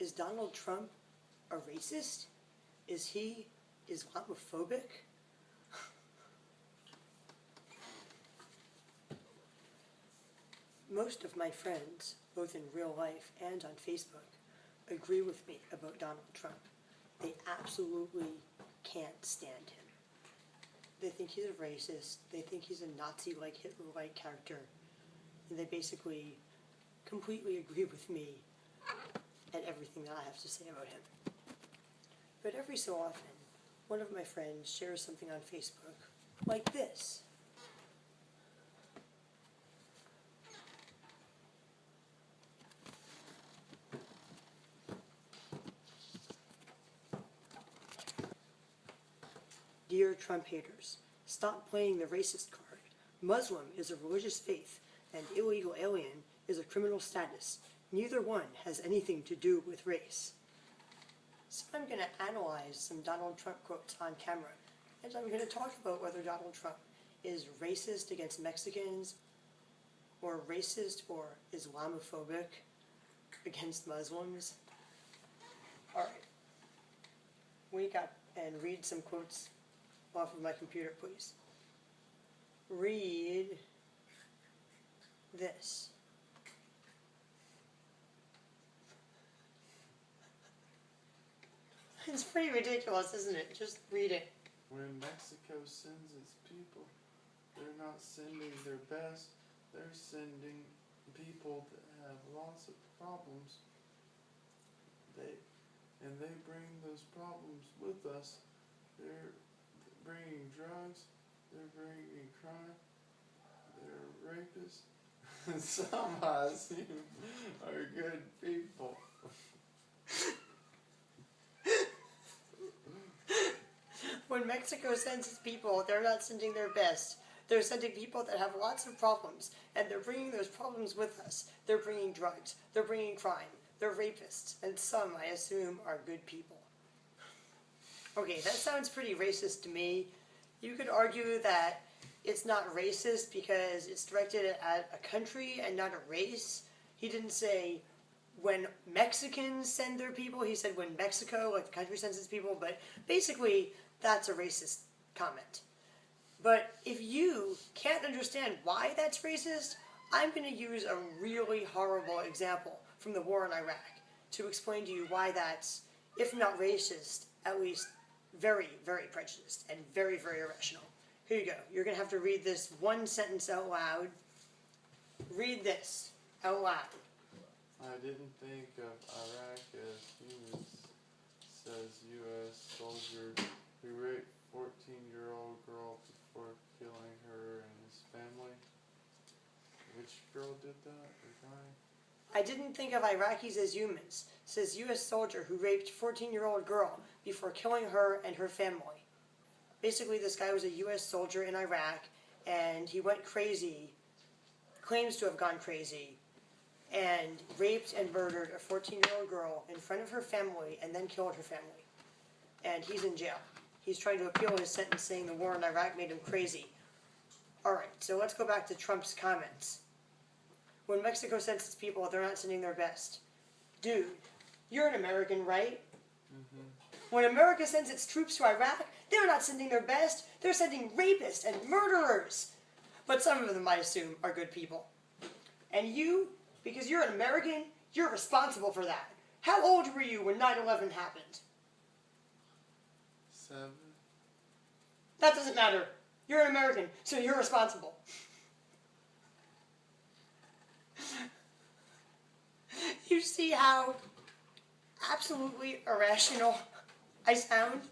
Is Donald Trump a racist? Is he Islamophobic? Most of my friends, both in real life and on Facebook, agree with me about Donald Trump. They absolutely can't stand him. They think he's a racist, they think he's a Nazi-like, Hitler-like character, and they basically completely agree with me and everything that I have to say about him. But every so often, one of my friends shares something on Facebook like this. Dear Trump haters, stop playing the racist card. Muslim is a religious faith, and illegal alien is a criminal status. Neither one has anything to do with race. So I'm going to analyze some Donald Trump quotes on camera, and I'm going to talk about whether Donald Trump is racist against Mexicans, or racist or Islamophobic against Muslims. Alright, wake up and read some quotes off of my computer, please. Read this. It's pretty ridiculous, isn't it? Just read it. When Mexico sends its people, they're not sending their best, they're sending people that have lots of problems. They bring those problems with us. They're bringing drugs, they're bringing crime, they're rapists. Some I assume are good people. When Mexico sends its people, they're not sending their best. They're sending people that have lots of problems, and they're bringing those problems with us. They're bringing drugs, they're bringing crime, they're rapists, and some, I assume, are good people. Okay, that sounds pretty racist to me. You could argue that it's not racist because it's directed at a country and not a race. He didn't say when Mexicans send their people, he said when Mexico, like the country, sends its people, but basically that's a racist comment. But if you can't understand why that's racist, I'm going to use a really horrible example from the war in Iraq to explain to you why that's, if not racist, at least very, very prejudiced and very, very irrational. Here you go. You're going to have to read this one sentence out loud. Read this out loud. I didn't think of Iraq as humans, says U.S. soldier who raped 14-year-old girl before killing her and his family. Which girl did that? The guy? I didn't think of Iraqis as humans, says U.S. soldier who raped 14-year-old girl before killing her and her family. Basically, this guy was a U.S. soldier in Iraq, and he went crazy, claims to have gone crazy, and raped and murdered a 14-year-old girl in front of her family and then killed her family. And he's in jail. He's trying to appeal his sentence, saying the war in Iraq made him crazy. Alright, so let's go back to Trump's comments. When Mexico sends its people, they're not sending their best. Dude, you're an American, right? Mm-hmm. When America sends its troops to Iraq, they're not sending their best. They're sending rapists and murderers. But some of them, I assume, are good people. And you, because you're an American, you're responsible for that. How old were you when 9/11 happened? 7. That doesn't matter. You're an American, so you're responsible. You see how absolutely irrational I sound?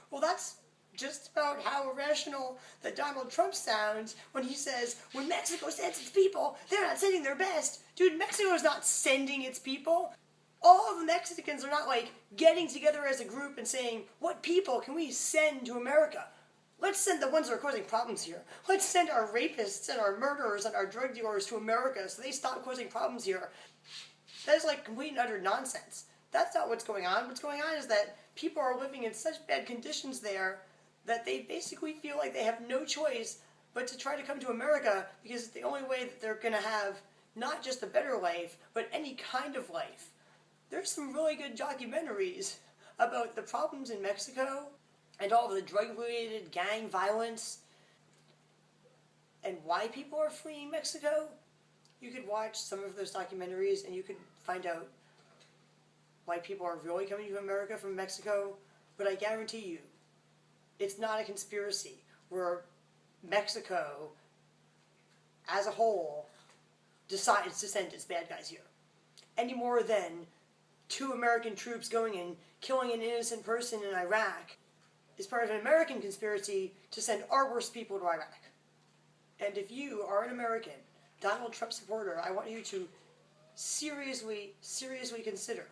Well, that's just about how irrational that Donald Trump sounds when he says, when Mexico sends its people, they're not sending their best. Dude, Mexico's not sending its people. All of the Mexicans are not, like, getting together as a group and saying, what people can we send to America? Let's send the ones that are causing problems here. Let's send our rapists and our murderers and our drug dealers to America so they stop causing problems here. That is like complete and utter nonsense. That's not what's going on. What's going on is that people are living in such bad conditions there that they basically feel like they have no choice but to try to come to America because it's the only way that they're going to have not just a better life, but any kind of life. there's some really good documentaries about the problems in Mexico and all of the drug-related gang violence and why people are fleeing Mexico. You could watch some of those documentaries and you could find out why people are really coming to America from Mexico. But I guarantee you, it's not a conspiracy where Mexico, as a whole, decides to send its bad guys here. Any more than 2 American troops going and killing an innocent person in Iraq is part of an American conspiracy to send our worst people to Iraq. And if you are an American Donald Trump supporter, I want you to seriously consider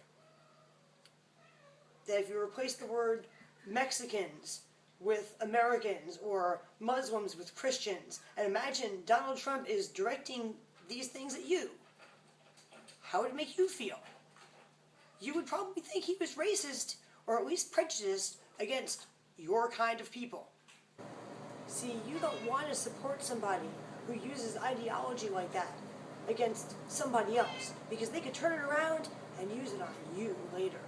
that if you replace the word Mexicans with Americans or Muslims with Christians, and imagine Donald Trump is directing these things at you, how would it make you feel? You would probably think he was racist or at least prejudiced against your kind of people. See, you don't want to support somebody who uses ideology like that against somebody else, because they could turn it around and use it on you later.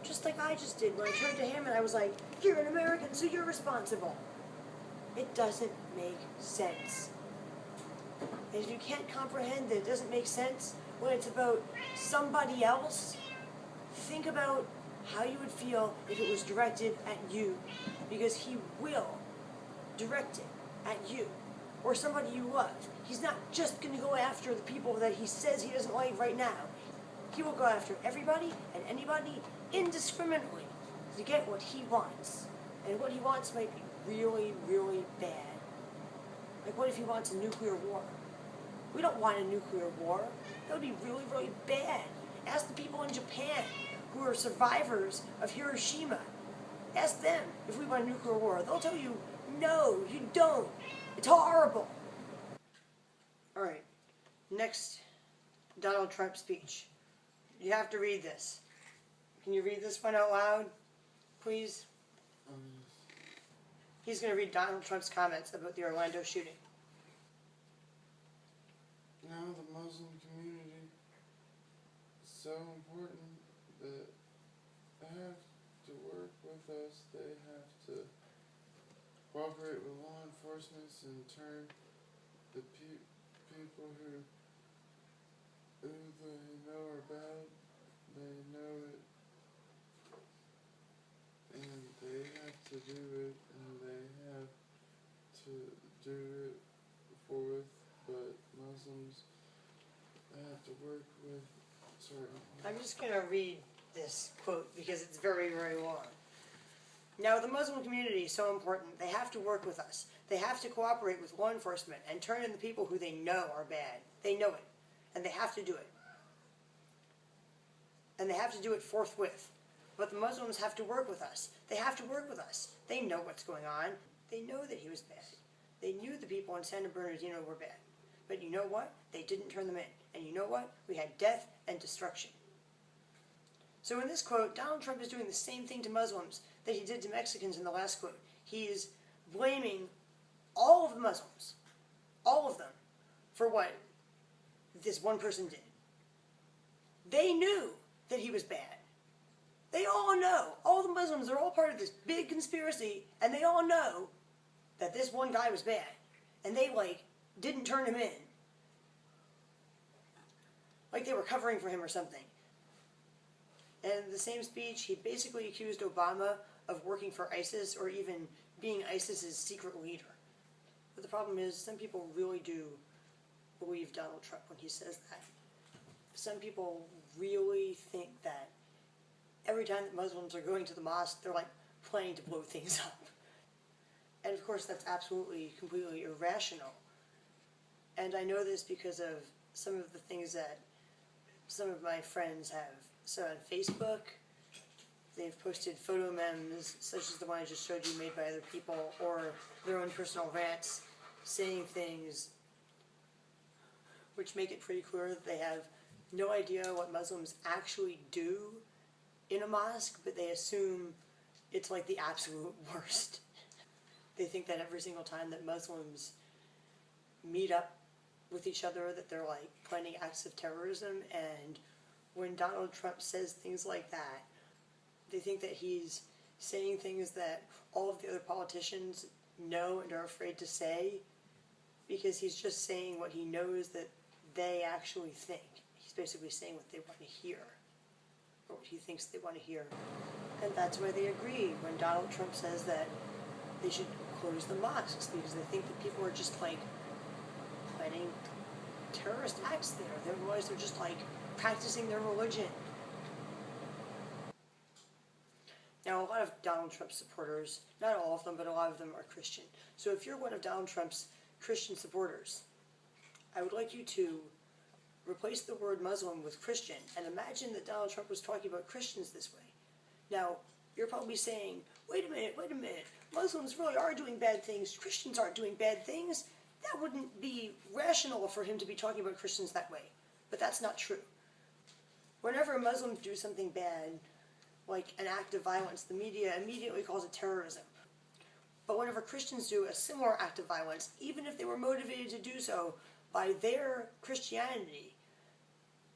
Just like I just did when I turned to him and I was like, you're an American, so you're responsible. It doesn't make sense. And if you can't comprehend that it doesn't make sense when it's about somebody else, think about how you would feel if it was directed at you, because he will direct it at you or somebody you love. He's not just going to go after the people that he says he doesn't like right now. He will go after everybody and anybody indiscriminately to get what he wants. And what he wants might be really, really bad. Like, what if he wants a nuclear war? We don't want a nuclear war. That would be really, really bad. Ask the people in Japan who are survivors of Hiroshima. Ask them if we want a nuclear war. They'll tell you, no, you don't. It's horrible. All right. Next, Donald Trump speech. You have to read this. Can you read this one out loud, please? He's going to read Donald Trump's comments about the Orlando shooting. Now the Muslim community is so important that they have to work with us. They have to cooperate with law enforcement and turn the people who they know are bad, they know it, and they have to do it, and they have to do it forth, but Muslims have to work with certain... I'm just going to read this quote because it's very, very long. Now, the Muslim community is so important. They have to work with us. They have to cooperate with law enforcement and turn in the people who they know are bad. They know it, and they have to do it. And they have to do it forthwith. But the Muslims have to work with us. They have to work with us. They know what's going on. They know that he was bad. They knew the people in San Bernardino were bad. But you know what? They didn't turn them in. And you know what? We had death and destruction. So in this quote, Donald Trump is doing the same thing to Muslims that he did to Mexicans in the last quote. He is blaming all of the Muslims, all of them, for what this one person did. They knew that he was bad. They all know. All the Muslims are all part of this big conspiracy, and they all know that this one guy was bad. And they, didn't turn him in. Like they were covering for him or something. And in the same speech, he basically accused Obama of working for ISIS or even being ISIS's secret leader. But the problem is, some people really do believe Donald Trump when he says that. Some people really think that every time that Muslims are going to the mosque, they're planning to blow things up. And of course, that's absolutely, completely irrational. And I know this because of some of the things that some of my friends have said on Facebook. They've posted photo memes, such as the one I just showed you, made by other people, or their own personal rants, saying things which make it pretty clear that they have no idea what Muslims actually do in a mosque, but they assume it's the absolute worst. They think that every single time that Muslims meet up with each other, that they're planning acts of terrorism, and when Donald Trump says things like that, they think that he's saying things that all of the other politicians know and are afraid to say, because he's just saying what he knows that they actually think. He's basically saying what they want to hear, or what he thinks they want to hear. And that's why they agree when Donald Trump says that they should close the mosques, because they think that people are just like planning terrorist acts there. They realize they're just like practicing their religion. Now, a lot of Donald Trump supporters, not all of them, but a lot of them are Christian. So if you're one of Donald Trump's Christian supporters, I would like you to replace the word Muslim with Christian, and imagine that Donald Trump was talking about Christians this way. Now, you're probably saying, wait a minute, Muslims really are doing bad things, Christians aren't doing bad things. That wouldn't be rational for him to be talking about Christians that way. But that's not true. Whenever Muslims do something bad, like an act of violence, the media immediately calls it terrorism. But whenever Christians do a similar act of violence, even if they were motivated to do so by their Christianity,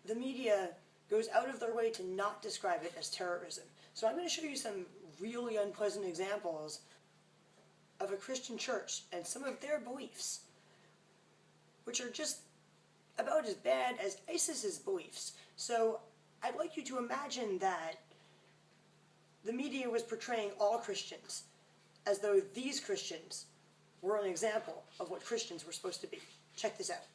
the media goes out of their way to not describe it as terrorism. So I'm going to show you some really unpleasant examples of a Christian church and some of their beliefs, which are just about as bad as ISIS's beliefs. So I'd like you to imagine that the media was portraying all Christians as though these Christians were an example of what Christians were supposed to be. Check this out.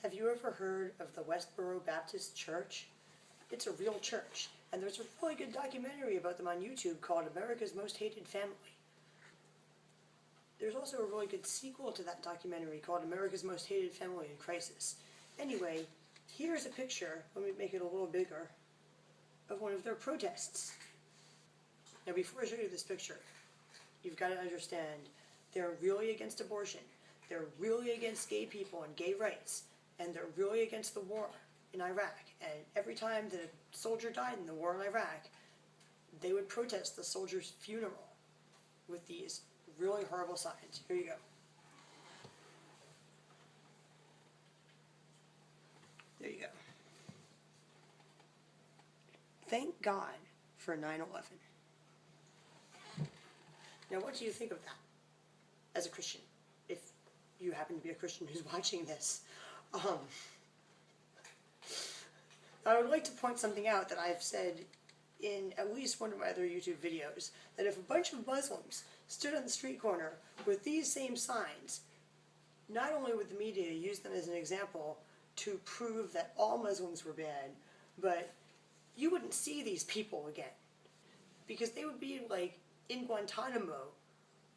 Have you ever heard of the Westboro Baptist Church? It's a real church, and there's a really good documentary about them on YouTube called America's Most Hated Family. There's also a really good sequel to that documentary called America's Most Hated Family in Crisis. Anyway, here's a picture, let me make it a little bigger, of one of their protests. Now before I show you this picture, you've got to understand, they're really against abortion, they're really against gay people and gay rights, and they're really against the war in Iraq. And every time that a soldier died in the war in Iraq, they would protest the soldier's funeral with these really horrible signs. Here you go. There you go. Thank God for 9/11. Now, what do you think of that as a Christian, if you happen to be a Christian who's watching this? I would like to point something out that I've said in at least one of my other YouTube videos, that if a bunch of Muslims stood on the street corner with these same signs, not only would the media use them as an example to prove that all Muslims were bad, but you wouldn't see these people again, because they would be like in Guantanamo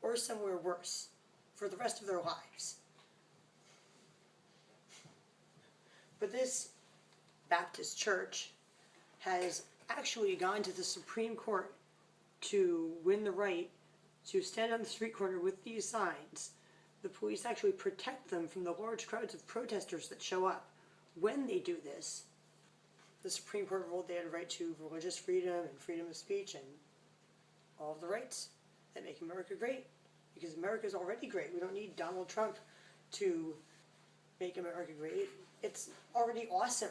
or somewhere worse for the rest of their lives. But this Baptist church has actually gone to the Supreme Court to win the right to stand on the street corner with these signs. The police actually protect them from the large crowds of protesters that show up when they do this. The Supreme Court ruled they had a right to religious freedom and freedom of speech and all of the rights that make America great, because America is already great. We don't need Donald Trump to make America great. It's already awesome.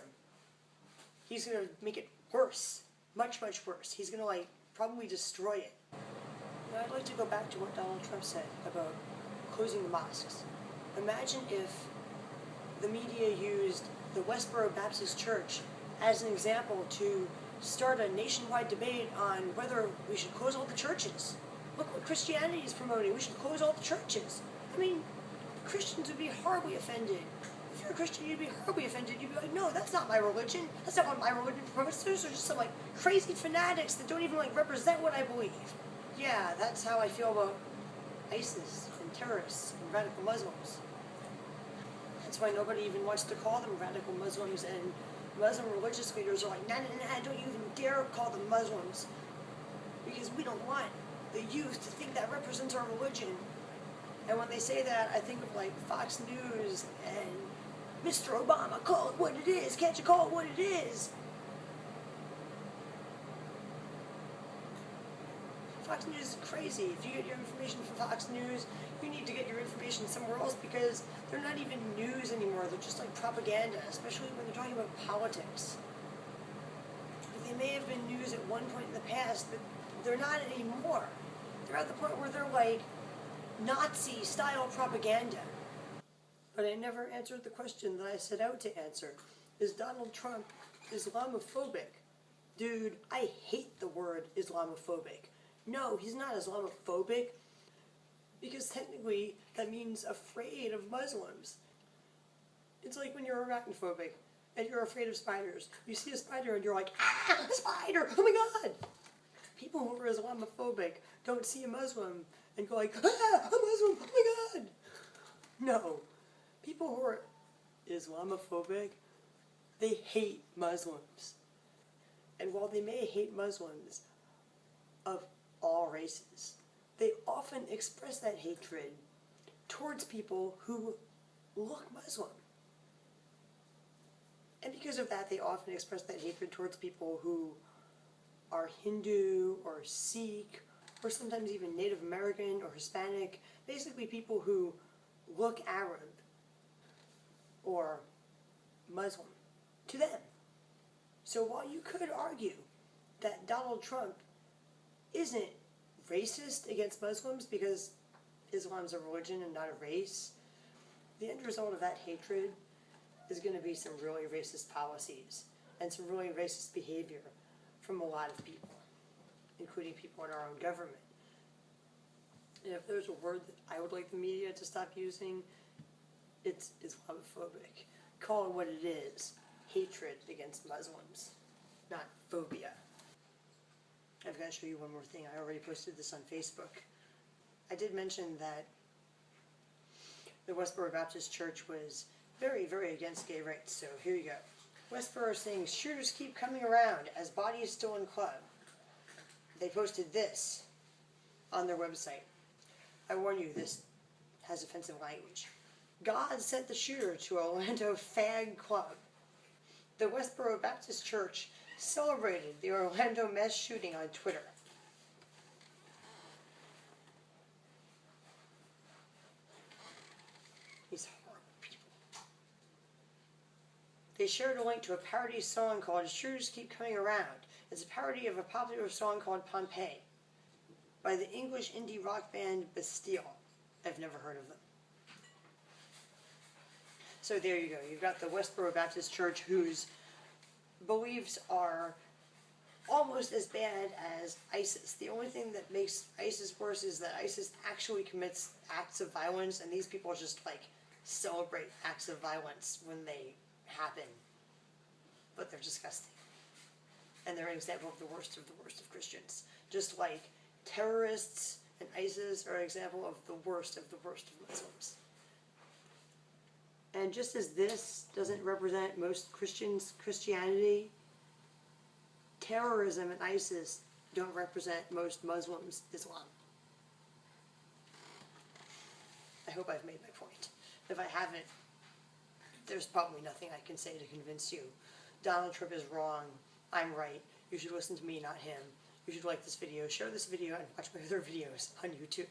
He's going to make it worse, much, much worse. He's going to probably destroy it. Now, I'd like to go back to what Donald Trump said about closing the mosques. Imagine if the media used the Westboro Baptist Church as an example to start a nationwide debate on whether we should close all the churches. Look what Christianity is promoting. We should close all the churches. I mean, Christians would be horribly offended. If you're a Christian, you'd be horribly offended. You'd be like, no, that's not my religion. That's not what my religion promotes. Those are just some crazy fanatics that don't even represent what I believe. Yeah, that's how I feel about ISIS and terrorists and radical Muslims. That's why nobody even wants to call them radical Muslims, and Muslim religious leaders are like, nah, don't you even dare call them Muslims, because we don't want the youth to think that represents our religion. And when they say that, I think of Fox News and Mr. Obama, call it what it is. Can't you call it what it is? Fox News is crazy. If you get your information from Fox News, you need to get your information somewhere else, because they're not even news anymore. They're just propaganda, especially when they're talking about politics. may have been news at one point in the past, but they're not anymore. They're at the point where they're like Nazi-style propaganda. But I never answered the question that I set out to answer. Is Donald Trump Islamophobic? Dude, I hate the word Islamophobic. No, he's not Islamophobic, because technically that means afraid of Muslims. It's like when you're arachnophobic and you're afraid of spiders. You see a spider and you're like, ah, a spider, oh my god! People who are Islamophobic don't see a Muslim and go like, ah, a Muslim, oh my god! No. People who are Islamophobic, they hate Muslims. And while they may hate Muslims of all races, they often express that hatred towards people who look Muslim. And because of that, they often express that hatred towards people who are Hindu or Sikh or sometimes even Native American or Hispanic, basically people who look Arab or Muslim to them. So while you could argue that Donald Trump isn't racist against Muslims because Islam's a religion and not a race, the end result of that hatred is going to be some really racist policies and some really racist behavior from a lot of people, including people in our own government. And if there's a word that I would like the media to stop using, it's Islamophobic. Call it what it is. Hatred against Muslims, not phobia. I've got to show you one more thing. I already posted this on Facebook. I did mention that the Westboro Baptist Church was very, very against gay rights, so here you go. Westboro saying shooters keep coming around as bodies still in club. They posted this on their website. I warn you, this has offensive language. God sent the shooter to Orlando Fag Club. The Westboro Baptist Church celebrated the Orlando mass shooting on Twitter. These horrible people. They shared a link to a parody song called Shooters Keep Coming Around. It's a parody of a popular song called Pompeii by the English indie rock band Bastille. I've never heard of them. So there you go. You've got the Westboro Baptist Church, whose beliefs are almost as bad as ISIS. The only thing that makes ISIS worse is that ISIS actually commits acts of violence, and these people just like celebrate acts of violence when they happen. But they're disgusting. And they're an example of the worst of Christians. Just like terrorists and ISIS are an example of the worst of Muslims. And just as this doesn't represent most Christianity, terrorism and ISIS don't represent most Muslims' Islam. I hope I've made my point. If I haven't, there's probably nothing I can say to convince you. Donald Trump is wrong. I'm right. You should listen to me, not him. You should like this video, share this video, and watch my other videos on YouTube.